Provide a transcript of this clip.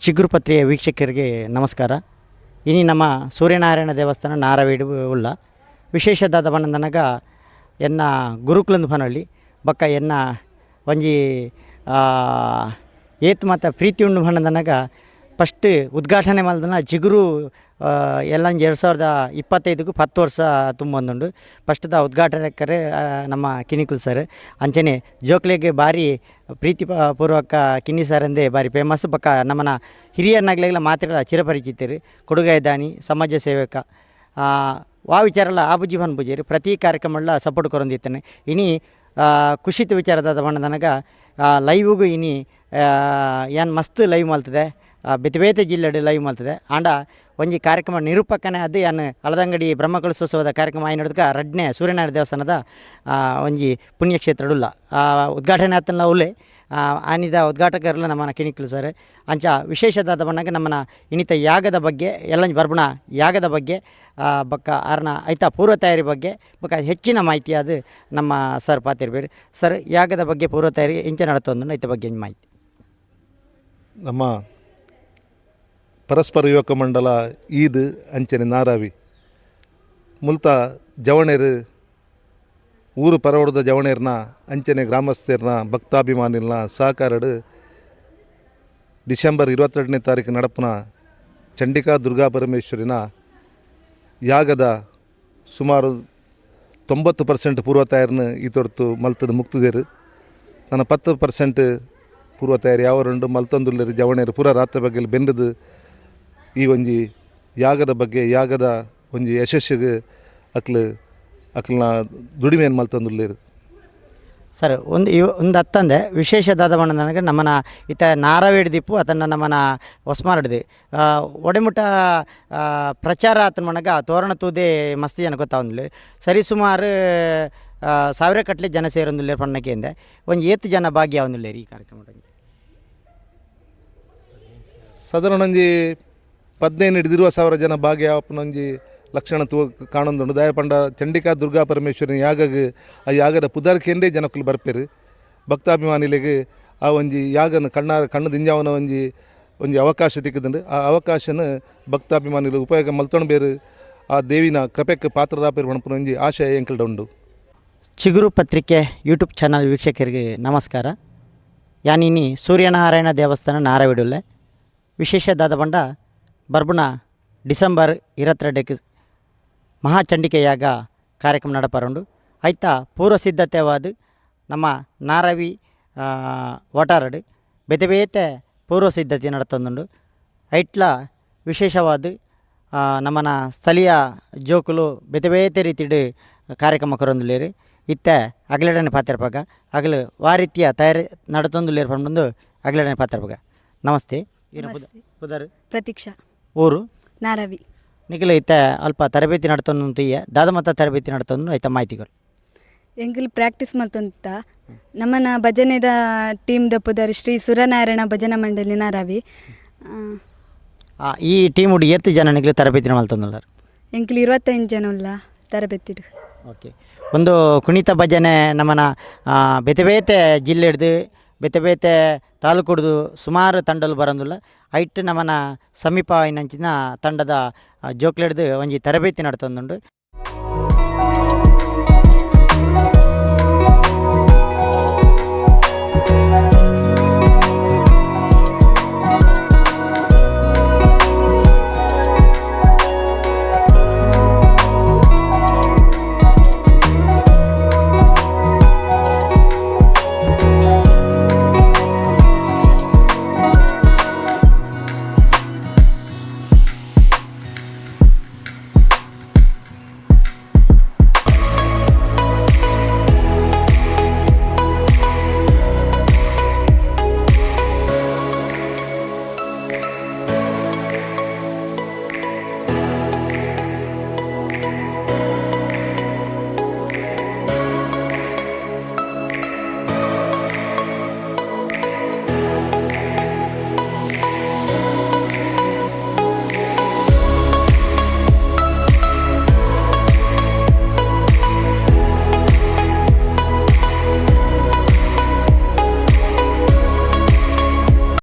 ಚಿಗುರು ಪತ್ರಿಕೆಯ ವೀಕ್ಷಕರಿಗೆ ನಮಸ್ಕಾರ. ಇನಿ ನಮ್ಮ ಸೂರ್ಯನಾರಾಯಣ ದೇವಸ್ಥಾನ ನಾರವೀಡು ಉಳ್ಳ ವಿಶೇಷದಾದ ಬಣ್ಣದನಗ ಎನ್ನ ಗುರುಕುಲಂದು ಪನೊಳ್ಳಿ ಬಕ್ಕ ಎನ್ನ ಒಂಜಿ ಏತ್ ಮತ್ತು ಪ್ರೀತಿ ಉಂಡು ಬಣ್ಣದನಗ ಫಸ್ಟ್ ಉದ್ಘಾಟನೆ ಮಲ್ದನ ಚಿಗುರು ಎಲ್ಲ 2025ಗೂ 10 ವರ್ಷ ತುಂಬೊಂದುಂಡು. ಫಸ್ಟ್ದ ಉದ್ಘಾಟಕರೇ ನಮ್ಮ ಕಿನಿಕುಲ್ ಸರ್. ಅಂಚನೆ ಜೋಕ್ಲೆಗೆ ಭಾರಿ ಪ್ರೀತಿ ಪೂರ್ವಕ ಕಿನ್ನಿ ಸರ್ ಅಂದೇ ಭಾರಿ ಫೇಮಸ್. ಬಕ್ಕ ನಮ್ಮನ ಹಿರಿಯರ್ನಾಗ್ಲೆಲ್ಲ ಮಾತ್ರೆಗಳ ಚಿರಪರಿಚಿತರು, ಕೊಡುಗೈ ದಾನಿ, ಸಮಾಜ ಸೇವಕ ವಾ ವಿಚಾರಲ್ಲ ಆಬುಜಿ ಬನ್ಬುಜೇರು ಪ್ರತಿ ಕಾರ್ಯಕ್ರಮಗಳ ಸಪೋರ್ಟ್ ಕೊರೊಂದಿತ್ತನೆ. ಇನಿ ಖುಷಿತ ವಿಚಾರದ ಬಣ್ಣದನಗ ಲೈವ್ಗೂ ಇನಿ ಏನು ಮಸ್ತ್ ಲೈವ್ ಮಲ್ತದೆ, ಬೇತೆ ಬೇತೆ ಜಿಲ್ಲೆಡು ಲೈವ್ ಮಲ್ತದೆ. ಆಂಡ ಒಂಜಿ ಕಾರ್ಯಕ್ರಮ ನಿರೂಪಕನೇ ಅದು ಏನು ಹಳದಂಗಡಿ ಬ್ರಹ್ಮಕಲಶೋತ್ಸವದ ಕಾರ್ಯಕ್ರಮ ಆಯ್ನ ಹಿಡಿದಕ್ಕೆ ರಡ್ನೆ ಸೂರ್ಯನಾರಾಯಣ ದೇವಸ್ಥಾನದ ಒಂಜಿ ಪುಣ್ಯಕ್ಷೇತ್ರಡುಲ್ಲ ಉದ್ಘಾಟನೆ ಆತನ ಉಲ್ಲೆ ಆನಿದ ಉದ್ಘಾಟಕರಲ್ಲ ನಮ್ಮನ ಕಿಣಿಕಲು ಸರ್. ಅಂಚ ವಿಶೇಷದಾದ ಬಣ್ಣಗೆ ನಮ್ಮನ ಇನಿತ ಯಾಗದ ಬಗ್ಗೆ ಎಲ್ಲ ಬರ್ಬಣ ಯಾಗದ ಬಗ್ಗೆ ಬಕ್ಕ ಆರ್ನ ಐತ ಪೂರ್ವ ತಯಾರಿ ಬಗ್ಗೆ ಬಕ್ಕ ಹೆಚ್ಚಿನ ಮಾಹಿತಿ ಅದು ನಮ್ಮ ಸರ್ ಪಾತಿರ್ಬೇರು. ಸರ್, ಯಾಗದ ಬಗ್ಗೆ ಪೂರ್ವ ತಯಾರಿ ಇಂಚೆ ನಡತೊಂದು ಐತ ಬಗ್ಗೆ ಮಾಹಿತಿ. ನಮ್ಮ ಪರಸ್ಪರ ಯುವಕ ಮಂಡಲ ಈದ್ ಅಂಚನೆ ನಾರಾವಿ ಮುಲ್ತ ಜವಣೇರು ಊರು ಪರವಡದ ಜವಣೇರ್ನ ಅಂಚನೆ ಗ್ರಾಮಸ್ಥರ್ನ ಭಕ್ತಾಭಿಮಾನಿಲ್ನ ಸಹಕಾರಡು ಡಿಸೆಂಬರ್ 22ನೇ ತಾರೀಕು ನಡಪನ ಚಂಡಿಕಾ ದುರ್ಗಾ ಪರಮೇಶ್ವರಿನ ಯಾಗದ ಸುಮಾರು 90% ಪೂರ್ವ ತಯಾರಿನ ಈ ತೊರ್ತು ಮಲ್ತದ ಮುಕ್ತದೇರು. ನನ್ನ 10% ಪೂರ್ವ ತಯಾರಿ ಯಾವರುಂಡು ಮಲ್ತಂದುಲ್ಲೇರು ಜವಣೇರು ಪೂರ ರಾತ್ರಿ ಬಗ್ಗೆ ಬೆಂದದು ಈ ಒಂಜಿ ಯಾಗದ ಬಗ್ಗೆ ಯಾಗದ ಒಂಜಿ ಯಶಸ್ಸಿಗೆ ಅಕ್ಲನ ದುಡಿಮೆಯನ್ನು ಮಲ್ತಂದುಲ್ಲೇರು. ಸರ್, ಒಂದು ಹತ್ತಂದೆ ವಿಶೇಷದಾದ ಬಣ್ಣ ನನಗೆ ನಮ್ಮನ ಇತ್ತ ನಾರವೇಡ್ ದಿಪ್ಪು ಅದನ್ನು ನಮ್ಮನ ಹೊಸ್ಮಾರಡ್ದು ಒಡೆಮುಟ ಪ್ರಚಾರ ಆತನ ಮನಗ ತೋರಣ ತೂದೆ ಮಸ್ತಿ ಜನ ಗೊತ್ತಾವಂದಿಲ್ಲ. ಸರಿ ಸುಮಾರು 1000 ಕಟ್ಲೆ ಜನ ಸೇರೊಂದಿಲ್ಲ ಪಣ್ಣಕ್ಕೆಂದೆ ಒಂದು 8 ಜನ ಭಾಗ್ಯಾವಂದಿಲ್ಲೇರಿ ಈ ಕಾರ್ಯಕ್ರಮ. ಸಾಧಾರಣ ಒಂಜಿ 15,000 ಜನ ಭಾಗ್ಯ ಒಂಜಿ ಲಕ್ಷಣ ಕಾಣೊಂದುಂಡು. ದಯಪಂಡ ಚಂಡಿಕಾ ದುರ್ಗಾ ಪರಮೇಶ್ವರಿನ ಯಾಗಗೆ ಆ ಯಾಗದ ಪುದಾರ್ಕೆಂದೇ ಜನಕ್ಕಲು ಬರ್ಪೇರು. ಭಕ್ತಾಭಿಮಾನಿಲೆಗೆ ಆ ಒಂಜಿ ಯಾಗನ ಕಣ್ಣು ದಿಂಜಾವನ ಒಂಜಿ ಅವಕಾಶ ತಿಕ್ಕದುಂಡು. ಆ ಅವಕಾಶನ ಭಕ್ತಾಭಿಮಾನಿಗಳು ಉಪಯೋಗ ಮಲ್ತೊಂಡು ಬೇರು ಆ ದೇವಿನ ಕೃಪೆಕ್ಕೆ ಪಾತ್ರರಾಪೇರು ಮಣಪನ ಒಂಜಿ ಆಶಯ ಎಂಕಲ್ಡ ಉಂಡು. ಚಿಗುರು ಪತ್ರಿಕೆ ಯೂಟ್ಯೂಬ್ ಚಾನಲ್ ವೀಕ್ಷಕರಿಗೆ ನಮಸ್ಕಾರ. ಯಾನಿನಿ ಸೂರ್ಯನಾರಾಯಣ ದೇವಸ್ಥಾನ ನಾರವಿಡುಲ್ಲೆ ವಿಶೇಷದಾದ ಬಂಡ ಬರ್ಬುಣ ಡಿಸೆಂಬರ್ 22ಕ್ಕೆ ಮಹಾಚಂಡಿಕೆ ಯಾಗ ಕಾರ್ಯಕ್ರಮ ನಡಪರುಂಡು. ಐತ ಪೂರ್ವ ಸಿದ್ಧತೆವಾದ ನಮ್ಮ ನಾರವಿ ಒಟಾರಡು ಬೇತೆ ಬೇತೆ ಪೂರ್ವ ಸಿದ್ಧತೆ ನಡತೊಂದುಂಡು. ಐಟ್ಲ ವಿಶೇಷವಾದ ನಮ್ಮನ ಸ್ಥಳೀಯ ಜೋಕುಲು ಬೇತೆ ಬೇತೆ ರೀತಿಡು ಕಾರ್ಯಕ್ರಮ ಕೊರೊಂದುಲ್ಲೇರು. ಇತ್ತೆ ಅಗಲಡನೆ ಪಾತಿರ್ಪಾಗ ಅಗಲು ವಾ ರೀತಿಯ ತಯಾರಿ ನಡತೊಂದುಲ್ಲೇರು ಪಂಡು ಅಗಲಡನೆ ಪಾತಿರ್ಪಾಗ. ನಮಸ್ತೆ. ಪುದರ್ ಪ್ರತೀಕ್ಷಾ, ಊರು ನಾರವಿ. ನಿಖಿಲ ಇತ್ತೆ ಅಲ್ಪ ತರಬೇತಿ ನಡ್ತೊಂದು ದಾದ ಮತ ತರಬೇತಿ ನಡ್ತೊಂದು ಐತ ಮಾಹಿತಿಗಳು ಎಂಗಿಲ್ ಪ್ರಾಕ್ಟೀಸ್ ಮತ್ತೊಂತ ನಮ್ಮನ ಭಜನೆದ ಟೀಮ್ದ ಪುದರ್ ಶ್ರೀ ಸೂರ್ಯನಾರಾಯಣ ಭಜನಾ ಮಂಡಳಿ ನಾರವಿ. ಈ ಟೀಮ್ ಹುಡುಗಿ 8 ಜನ ನಿಖಿಲ ತರಬೇತಿ ಮಲ್ತೊಂದುಲ್ಲಾರ ಎಂಗಿಲ್ 25 ಜನ ಉಲ್ಲ ತರಬೇತಿಡು. ಓಕೆ. ಒಂದು ಕುಣಿತ ಭಜನೆ ನಮ್ಮನ ಬೇತೆ ಬೇತೆ ಜಿಲ್ಲೆ ಹಿಡ್ದು ಬೇತೆ ಬೇತೆ ತಾಲೂಕು ಹಿಡ್ದು ಸುಮಾರು ತಂಡಲು ಬರೋದಿಲ್ಲ. ಐಟ್ ನಮ್ಮನ ಸಮೀಪ ಇನ್ನಂಚಿನ ತಂಡದ ಜೋಕ್ಲೆಡ್ದು ಒಂಜಿ ತರಬೇತಿ ನಡ್ತೊಂದುಂಡು.